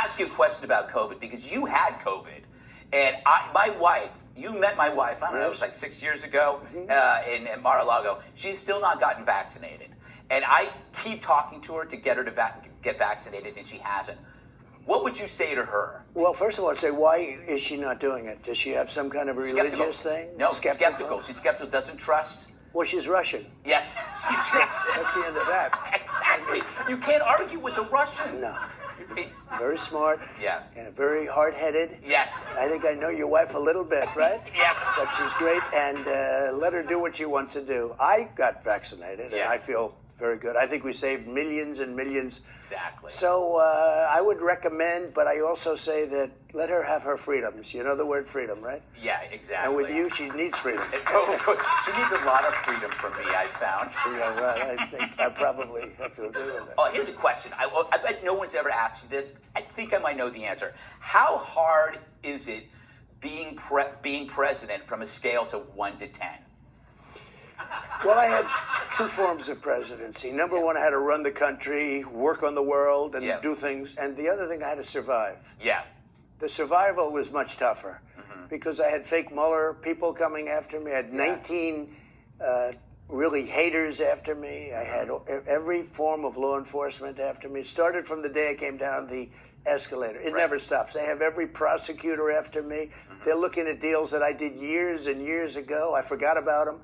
ask you a question about COVID because you had COVID, and my wife. You met my wife, I don't know, it was like 6 years ago in Mar-a-Lago. She's still not gotten vaccinated. And I keep talking to her to get her to get vaccinated, and she hasn't. What would you say to her? Well, first of all, I'd say, why is she not doing it? Does she have some kind of religious thing? No, skeptical. She's skeptical, doesn't trust. Well, she's Russian. Yes, she's Russian. That's the end of that. Exactly. You can't argue with a Russian. No. Very smart. Yeah. And very hard-headed. Yes. I think I know your wife a little bit, right? Yes. But she's great, and let her do what she wants to do. I got vaccinated, and I feel very good. I think we saved millions and millions. Exactly. So I would recommend, but I also say that let her have her freedoms. You know the word freedom, right? Yeah, exactly. And with you, she needs freedom. She needs a lot of freedom from me, I found. Yeah, well, I think I probably have to agree with that. Oh, here's a question. I bet no one's ever asked you this. I think I might know the answer. How hard is it being president from a scale to 1 to 10? Well, I had two forms of presidency. Number one, I had to run the country, work on the world, and do things. And the other thing, I had to survive. Yeah. The survival was much tougher because I had fake Mueller people coming after me. I had 19 really haters after me. I had every form of law enforcement after me. It started from the day I came down the escalator. It never stops. I have every prosecutor after me. They're looking at deals that I did years and years ago. I forgot about them.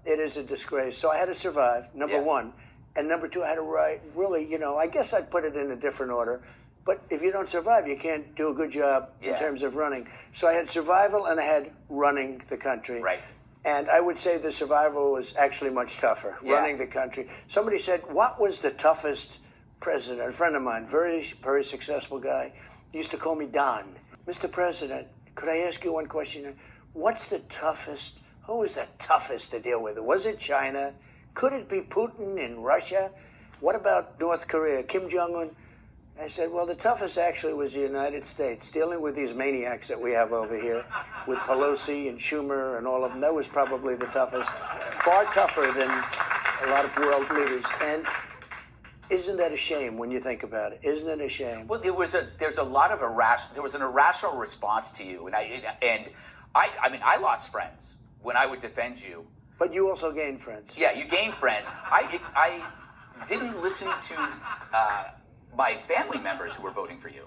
It is a disgrace. So I had to survive, number one. And number two, I had to write, really, you know, I guess I'd put it in a different order. But if you don't survive, you can't do a good job in terms of running. So I had survival and I had running the country. Right. And I would say the survival was actually much tougher, running the country. Somebody said, what was the toughest president? A friend of mine, very, very successful guy, used to call me Don. Mr. President, could I ask you one question? What's the toughest, who was the toughest to deal with? Was it China? Could it be Putin in Russia? What about North Korea, Kim Jong-un? I said, well, the toughest actually was the United States, dealing with these maniacs that we have over here, with Pelosi and Schumer and all of them. That was probably the toughest, far tougher than a lot of world leaders. And isn't that a shame when you think about it? Isn't it a shame? Well, there was an irrational response to you, and I mean, I lost friends when I would defend you. But you also gained friends. Yeah, you gained friends. I didn't listen to my family members who were voting for you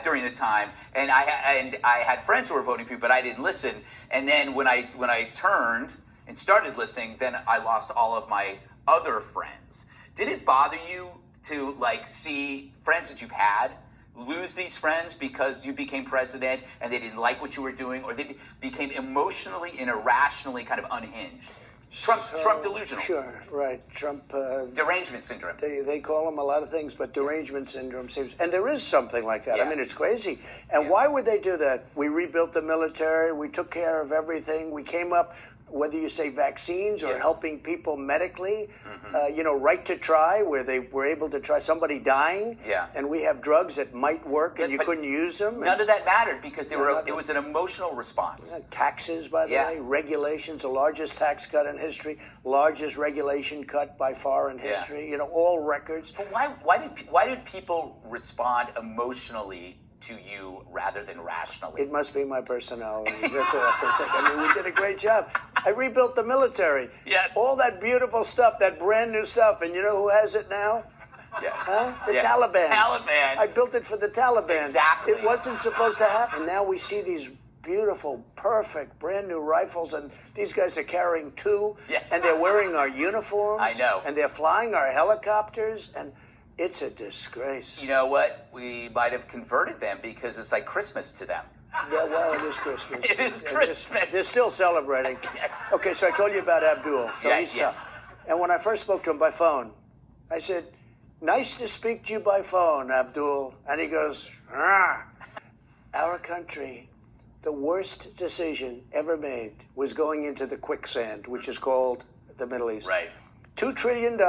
during the time, and I had friends who were voting for you, but I didn't listen. And then when I turned and started listening, then I lost all of my other friends. Did it bother you to see friends that you've had lose these friends because you became president and they didn't like what you were doing, or they became emotionally and irrationally kind of unhinged? Trump delusional. Sure, right. Trump... derangement syndrome. They call him a lot of things, but derangement syndrome seems... And there is something like that. Yeah. I mean, it's crazy. And why would they do that? We rebuilt the military. We took care of everything. We came up, whether you say vaccines or helping people medically, right to try, where they were able to try somebody dying. Yeah. And we have drugs that might work and you couldn't use them. None of that mattered because it was an emotional response. Taxes, by the way, regulations, the largest tax cut in history, largest regulation cut by far in history, all records. But why did people respond emotionally to you rather than rationally? It must be my personality. That's what I can think. I mean, we did a great job. I rebuilt the military. Yes. All that beautiful stuff, that brand new stuff. And you know who has it now? Yeah. Huh? The Taliban. Taliban. I built it for the Taliban. Exactly. It wasn't supposed to happen. Now we see these beautiful, perfect, brand new rifles, and these guys are carrying two. Yes. And they're wearing our uniforms. I know. And they're flying our helicopters. And it's a disgrace. You know what? We might have converted them because it's like Christmas to them. Yeah, well, it is Christmas. It is Christmas. They're still celebrating. Yes. Okay, so I told you about Abdul. So he's yeah. tough. And when I first spoke to him by phone, I said, nice to speak to you by phone, Abdul. And he goes, ah. Our country, the worst decision ever made was going into the quicksand, which is called the Middle East. Right. $2 trillion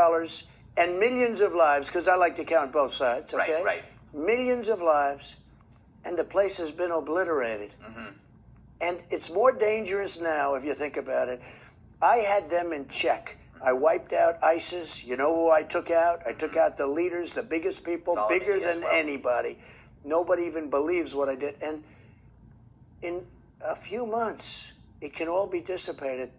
and millions of lives, because I like to count both sides, okay? Right. Millions of lives, and the place has been obliterated. Mm-hmm. And it's more dangerous now, if you think about it. I had them in check. I wiped out ISIS. You know who I took out? I took out the leaders, the biggest people, bigger than anybody. Nobody even believes what I did. And in a few months, it can all be dissipated.